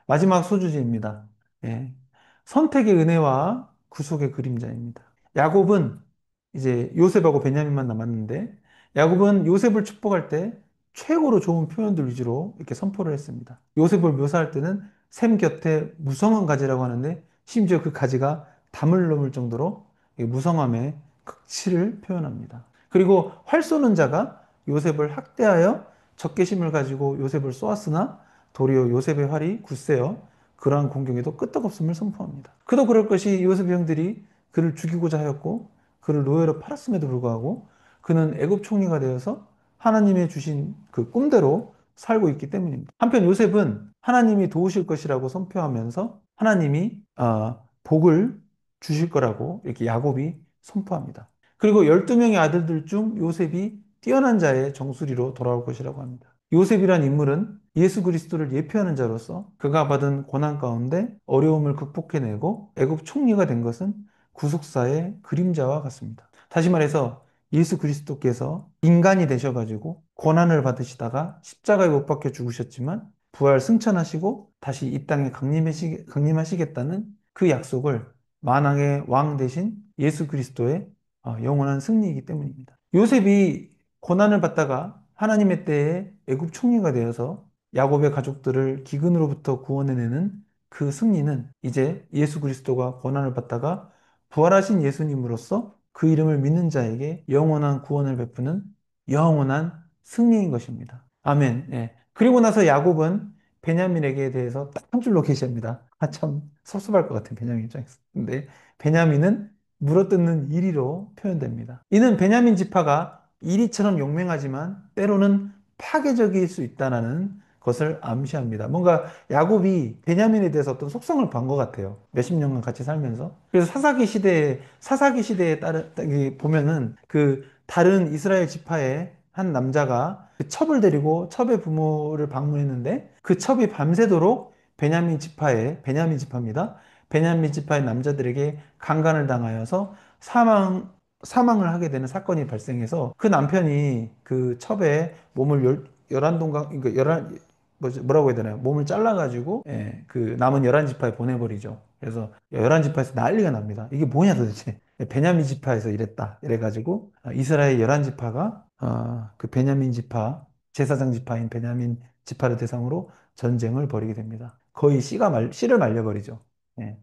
마지막 소주제입니다. 예. 선택의 은혜와 구속의 그림자입니다. 야곱은 이제 요셉하고 베냐민만 남았는데 야곱은 요셉을 축복할 때 최고로 좋은 표현들 위주로 이렇게 선포를 했습니다. 요셉을 묘사할 때는 샘 곁에 무성한 가지라고 하는데 심지어 그 가지가 담을 넘을 정도로 무성함의 극치를 표현합니다. 그리고 활 쏘는 자가 요셉을 학대하여 적개심을 가지고 요셉을 쏘았으나 도리어 요셉의 활이 굳세어 그러한 공격에도 끄떡없음을 선포합니다. 그도 그럴 것이 요셉의 형들이 그를 죽이고자 하였고 그를 노예로 팔았음에도 불구하고 그는 애굽 총리가 되어서 하나님의 주신 그 꿈대로 살고 있기 때문입니다. 한편 요셉은 하나님이 도우실 것이라고 선포하면서 하나님이 복을 주실 거라고 이렇게 야곱이 선포합니다. 그리고 12명의 아들들 중 요셉이 뛰어난 자의 정수리로 돌아올 것이라고 합니다. 요셉이란 인물은 예수 그리스도를 예표하는 자로서 그가 받은 고난 가운데 어려움을 극복해내고 애굽 총리가 된 것은 구속사의 그림자와 같습니다. 다시 말해서 예수 그리스도께서 인간이 되셔가지고 고난을 받으시다가 십자가에 못 박혀 죽으셨지만 부활 승천하시고 다시 이 땅에 강림하시겠다는 그 약속을 만왕의 왕 대신 예수 그리스도의 영원한 승리이기 때문입니다. 요셉이 고난을 받다가 하나님의 때에 애굽 총리가 되어서 야곱의 가족들을 기근으로부터 구원해내는 그 승리는 이제 예수 그리스도가 고난을 받다가 부활하신 예수님으로서 그 이름을 믿는 자에게 영원한 구원을 베푸는 영원한 승리인 것입니다. 아멘. 예. 그리고 나서 야곱은 베냐민에게 대해서 딱 한 줄로 계시합니다. 참 섭섭할 것 같은 베냐민 입장에서. 근데 베냐민은 물어뜯는 이리로 표현됩니다. 이는 베냐민 지파가 이리처럼 용맹하지만 때로는 파괴적일 수 있다는 것을 암시합니다. 뭔가 야곱이 베냐민에 대해서 어떤 속성을 본 것 같아요. 몇십 년간 같이 살면서. 그래서 사사기 시대에 따른 보면은 그 다른 이스라엘 지파의 한 남자가 그 첩을 데리고 첩의 부모를 방문했는데 그 첩이 밤새도록 베냐민 지파입니다. 베냐민 지파의 남자들에게 강간을 당하여서 사망을 하게 되는 사건이 발생해서 그 남편이 그 첩에 몸을 열한 동강, 그러니까 뭐라고 해야 되나요? 몸을 잘라가지고, 예, 그 남은 11지파에 보내버리죠. 그래서 11지파에서 난리가 납니다. 이게 뭐냐 도대체. 베냐민 지파에서 이랬다. 이래가지고, 이스라엘 11지파가, 그 베냐민 지파, 제사장 지파인 베냐민 지파를 대상으로 전쟁을 벌이게 됩니다. 거의 씨를 말려버리죠. 예.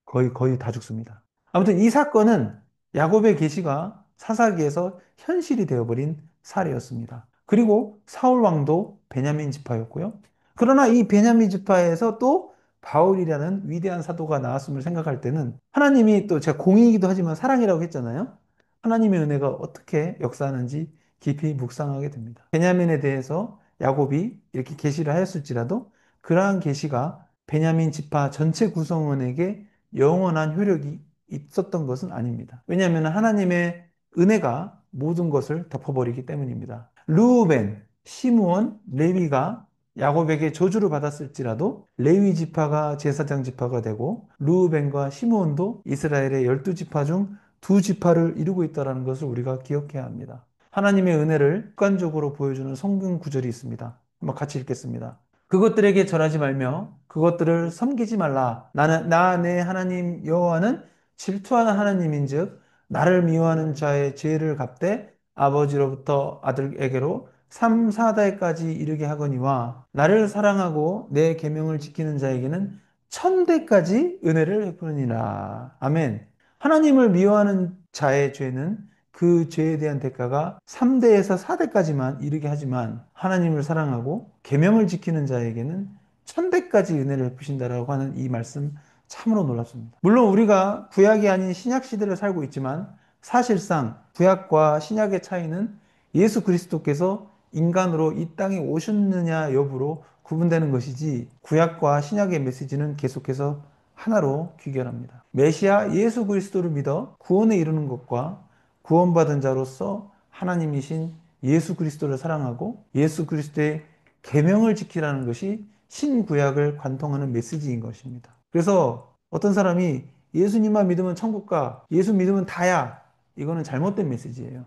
거의 다 죽습니다. 아무튼 이 사건은 야곱의 계시가 사사기에서 현실이 되어버린 사례였습니다. 그리고 사울 왕도 베냐민 지파였고요. 그러나 이 베냐민 지파에서 또 바울이라는 위대한 사도가 나왔음을 생각할 때는 하나님이 또 제가 공의이기도 하지만 사랑이라고 했잖아요. 하나님의 은혜가 어떻게 역사하는지 깊이 묵상하게 됩니다. 베냐민에 대해서 야곱이 이렇게 계시를 하였을지라도 그러한 계시가 베냐민 지파 전체 구성원에게 영원한 효력이 있었던 것은 아닙니다. 왜냐하면 하나님의 은혜가 모든 것을 덮어버리기 때문입니다. 르우벤, 시므온, 레위가 야곱에게 저주를 받았을지라도 레위 지파가 제사장 지파가 되고 르우벤과 시므온도 이스라엘의 12지파 중 두 지파를 이루고 있다는 것을 우리가 기억해야 합니다. 하나님의 은혜를 객관적으로 보여주는 성경 구절이 있습니다. 한번 같이 읽겠습니다. 그것들에게 절하지 말며 그것들을 섬기지 말라. 나 내 하나님 여호와는 질투하는 하나님인즉 나를 미워하는 자의 죄를 갚되 아버지로부터 아들에게로 3, 4대까지 이르게 하거니와 나를 사랑하고 내 계명을 지키는 자에게는 천대까지 은혜를 베푸느니라. 아멘. 하나님을 미워하는 자의 죄는 그 죄에 대한 대가가 3대에서 4대까지만 이르게 하지만 하나님을 사랑하고 계명을 지키는 자에게는 천대까지 은혜를 베푸신다라고 하는 이 말씀 참으로 놀랍습니다. 물론 우리가 구약이 아닌 신약 시대를 살고 있지만 사실상 구약과 신약의 차이는 예수 그리스도께서 인간으로 이 땅에 오셨느냐 여부로 구분되는 것이지 구약과 신약의 메시지는 계속해서 하나로 귀결합니다. 메시아 예수 그리스도를 믿어 구원에 이르는 것과 구원받은 자로서 하나님이신 예수 그리스도를 사랑하고 예수 그리스도의 계명을 지키라는 것이 신구약을 관통하는 메시지인 것입니다. 그래서 어떤 사람이 예수님만 믿으면 천국 가, 예수 믿으면 다야. 이거는 잘못된 메시지예요.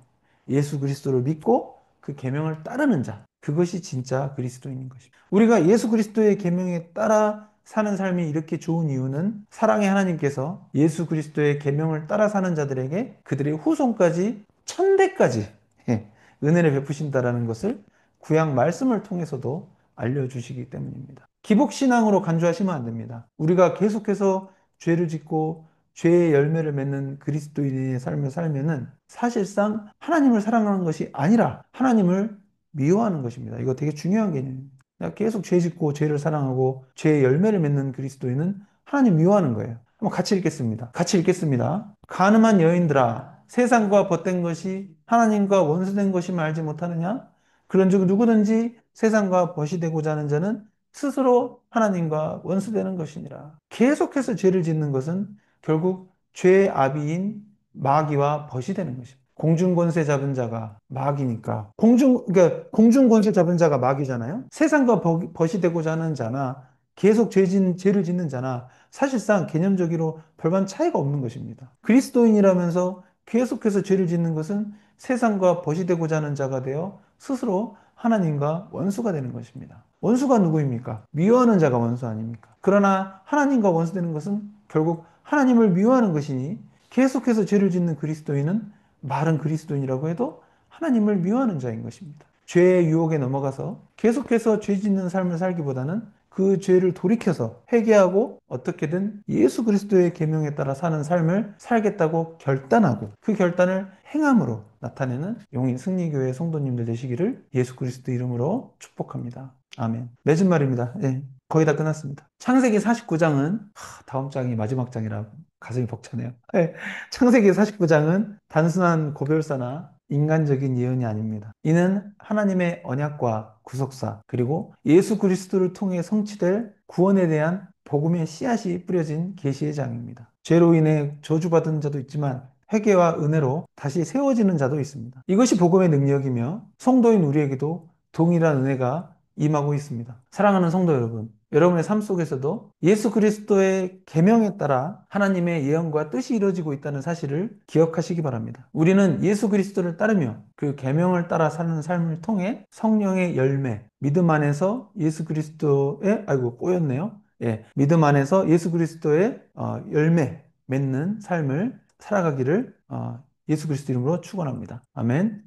예수 그리스도를 믿고 그 계명을 따르는 자, 그것이 진짜 그리스도인인 것입니다. 우리가 예수 그리스도의 계명에 따라 사는 삶이 이렇게 좋은 이유는 사랑의 하나님께서 예수 그리스도의 계명을 따라 사는 자들에게 그들의 후손까지 천대까지 예, 은혜를 베푸신다라는 것을 구약 말씀을 통해서도 알려주시기 때문입니다. 기복신앙으로 간주하시면 안 됩니다. 우리가 계속해서 죄를 짓고 죄의 열매를 맺는 그리스도인의 삶을 살면은 사실상 하나님을 사랑하는 것이 아니라 하나님을 미워하는 것입니다. 이거 되게 중요한 개념입니다. 내가 계속 죄 짓고 죄를 사랑하고 죄의 열매를 맺는 그리스도인은 하나님 미워하는 거예요. 한번 같이 읽겠습니다. 같이 읽겠습니다. 가늠한 여인들아, 세상과 벗된 것이 하나님과 원수된 것임을 알지 못하느냐? 그런즉 누구든지 세상과 벗이 되고자 하는 자는 스스로 하나님과 원수되는 것이니라. 계속해서 죄를 짓는 것은 결국 죄의 아비인 마귀와 벗이 되는 것입니다. 공중권세 잡은 자가 마귀니까. 그러니까 공중권세 잡은 자가 마귀잖아요. 세상과 벗이 되고자 하는 자나 계속 죄를 짓는 자나 사실상 개념적으로 별반 차이가 없는 것입니다. 그리스도인이라면서 계속해서 죄를 짓는 것은 세상과 벗이 되고자 하는 자가 되어 스스로 하나님과 원수가 되는 것입니다. 원수가 누구입니까? 미워하는 자가 원수 아닙니까? 그러나 하나님과 원수되는 것은 결국 하나님을 미워하는 것이니 계속해서 죄를 짓는 그리스도인은 말은 그리스도인이라고 해도 하나님을 미워하는 자인 것입니다. 죄의 유혹에 넘어가서 계속해서 죄 짓는 삶을 살기보다는 그 죄를 돌이켜서 회개하고 어떻게든 예수 그리스도의 계명에 따라 사는 삶을 살겠다고 결단하고 그 결단을 행함으로 나타내는 용인 승리교회 성도님들 되시기를 예수 그리스도 이름으로 축복합니다. 아멘. 맺은 말입니다. 네, 거의 다 끝났습니다. 창세기 49장은 다음 장이 마지막 장이라 가슴이 벅차네요. 네, 창세기 49장은 단순한 고별사나 인간적인 예언이 아닙니다. 이는 하나님의 언약과 구속사 그리고 예수 그리스도를 통해 성취될 구원에 대한 복음의 씨앗이 뿌려진 계시의 장입니다. 죄로 인해 저주받은 자도 있지만 회개와 은혜로 다시 세워지는 자도 있습니다. 이것이 복음의 능력이며 성도인 우리에게도 동일한 은혜가 임하고 있습니다. 사랑하는 성도 여러분, 여러분의 삶 속에서도 예수 그리스도의 계명에 따라 하나님의 예언과 뜻이 이루어지고 있다는 사실을 기억하시기 바랍니다. 우리는 예수 그리스도를 따르며 그 계명을 따라 사는 삶을 통해 성령의 열매, 믿음 안에서 예수 그리스도의 꼬였네요. 예, 믿음 안에서 예수 그리스도의 열매 맺는 삶을 살아가기를 예수 그리스도 이름으로 축원합니다. 아멘.